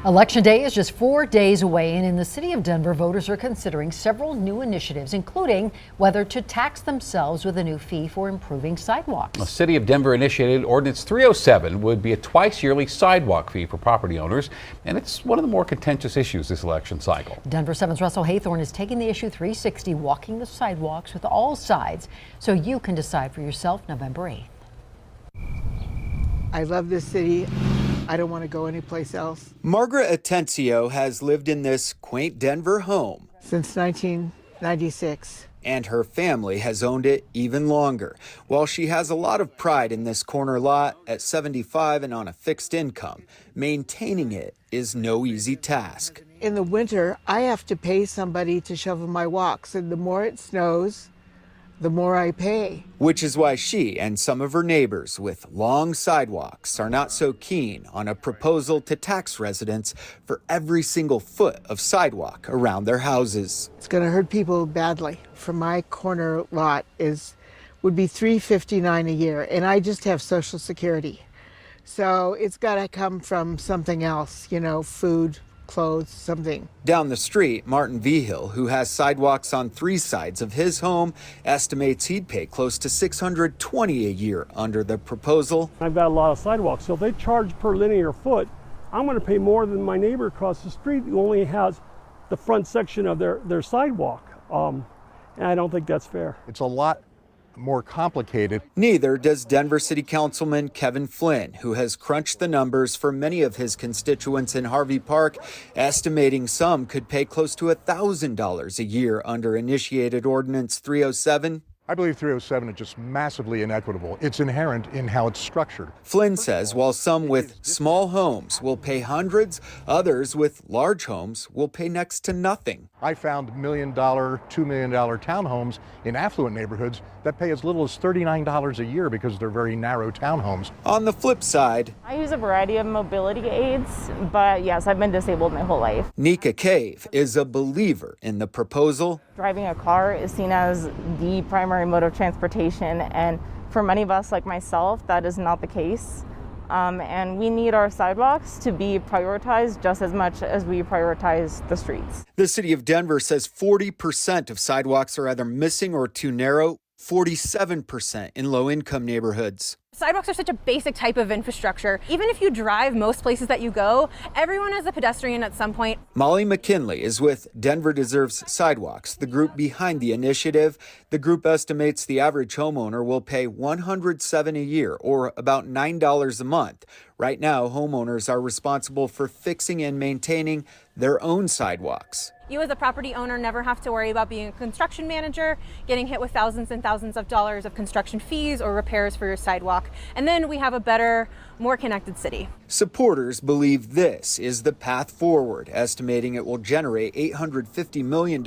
Election Day is just 4 days away, and in the city of Denver, voters are considering several new initiatives, including whether to tax themselves with a new fee for improving sidewalks. The city of Denver initiated Ordinance 307 would be a twice-yearly sidewalk fee for property owners, and it's one of the more contentious issues this election cycle. Denver 7's Russell Haythorne is taking the issue 360, walking the sidewalks with all sides, so you can decide for yourself November 8th. I love this city. I don't want to go anyplace else. Margaret Atencio has lived in this quaint Denver home Since 1996. and her family has owned it even longer. While she has a lot of pride in this corner lot at 75 and on a fixed income, maintaining it is no easy task. In the winter, I have to pay somebody to shovel my walks, and the more it snows, the more I pay. Which is why she and some of her neighbors with long sidewalks are not so keen on a proposal to tax residents for every single foot of sidewalk around their houses. It's going to hurt people badly. For my corner lot would be $359 a year, and I just have Social Security. So it's got to come from something else, food, clothes, something. Down the street, Martin Vigil, who has sidewalks on 3 sides of his home, estimates he'd pay close to $620 a year under the proposal. I've got a lot of sidewalks, so if they charge per linear foot, I'm going to pay more than my neighbor across the street who only has the front section of their sidewalk. And I don't think that's fair. It's a lot more complicated. Neither does Denver City Councilman Kevin Flynn, who has crunched the numbers for many of his constituents in Harvey Park, estimating some could pay close to $1,000 a year under initiated Ordinance 307. I believe 307 is just massively inequitable. It's inherent in how it's structured. Flynn says while some with small homes will pay hundreds, others with large homes will pay next to nothing. I found $1 million, $2 million townhomes in affluent neighborhoods that pay as little as $39 a year because they're very narrow townhomes. On the flip side, I use a variety of mobility aids, but yes, I've been disabled my whole life. Nika Cave is a believer in the proposal. Driving a car is seen as the primary mode of transportation, and for many of us like myself, that is not the case. And we need our sidewalks to be prioritized just as much as we prioritize the streets. The city of Denver says 40% of sidewalks are either missing or too narrow, 47% in low-income neighborhoods. Sidewalks are such a basic type of infrastructure. Even if you drive most places that you go, everyone is a pedestrian at some point. Molly McKinley is with Denver Deserves Sidewalks, the group behind the initiative. The group estimates the average homeowner will pay $107 a year, or about $9 a month. Right now, homeowners are responsible for fixing and maintaining their own sidewalks. You as a property owner never have to worry about being a construction manager, getting hit with thousands and thousands of dollars of construction fees or repairs for your sidewalk. And then we have a better, more connected city. Supporters believe this is the path forward, estimating it will generate $850 million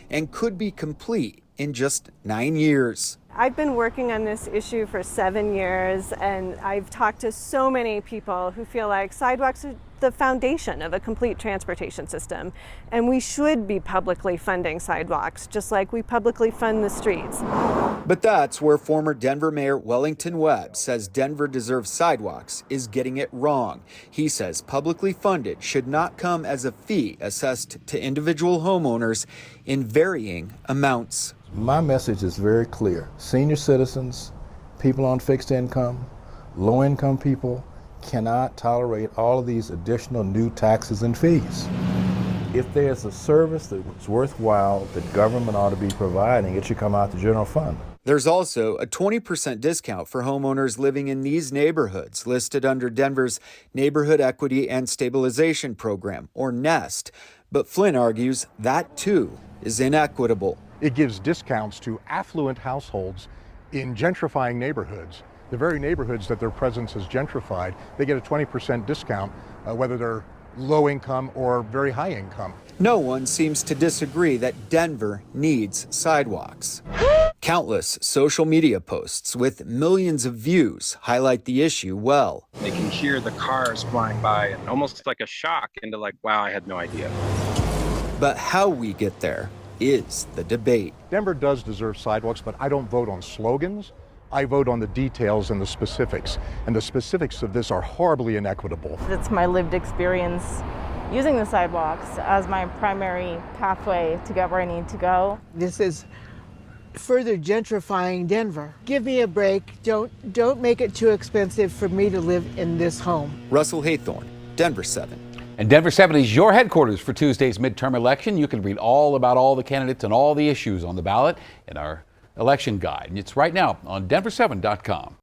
and could be complete in just 9 years. I've been working on this issue for 7 years, and I've talked to so many people who feel like sidewalks are the foundation of a complete transportation system, and we should be publicly funding sidewalks, just like we publicly fund the streets. But that's where former Denver Mayor Wellington Webb says Denver Deserves Sidewalks is getting it wrong. He says publicly funded should not come as a fee assessed to individual homeowners in varying amounts. My message is very clear. Senior citizens, people on fixed income, low-income people cannot tolerate all of these additional new taxes and fees. If there's a service that's worthwhile that government ought to be providing, it should come out the general fund. There's also a 20% discount for homeowners living in these neighborhoods listed under Denver's Neighborhood Equity and Stabilization Program, or NEST. But Flynn argues that too is inequitable. It gives discounts to affluent households in gentrifying neighborhoods. The very neighborhoods that their presence is gentrified, they get a 20% discount, whether they're low income or very high income. No one seems to disagree that Denver needs sidewalks. Countless social media posts with millions of views highlight the issue well. They can hear the cars flying by and almost like a shock into like, wow, I had no idea. But how we get there is the debate. Denver does deserve sidewalks, but I don't vote on slogans. I vote on the details and the specifics. And the specifics of this are horribly inequitable. It's my lived experience using the sidewalks as my primary pathway to get where I need to go. This is further gentrifying Denver. Give me a break. Don't make it too expensive for me to live in this home. Russell Haythorne, Denver 7. And Denver 7 is your headquarters for Tuesday's midterm election. You can read all about all the candidates and all the issues on the ballot in our election guide. And it's right now on denver7.com.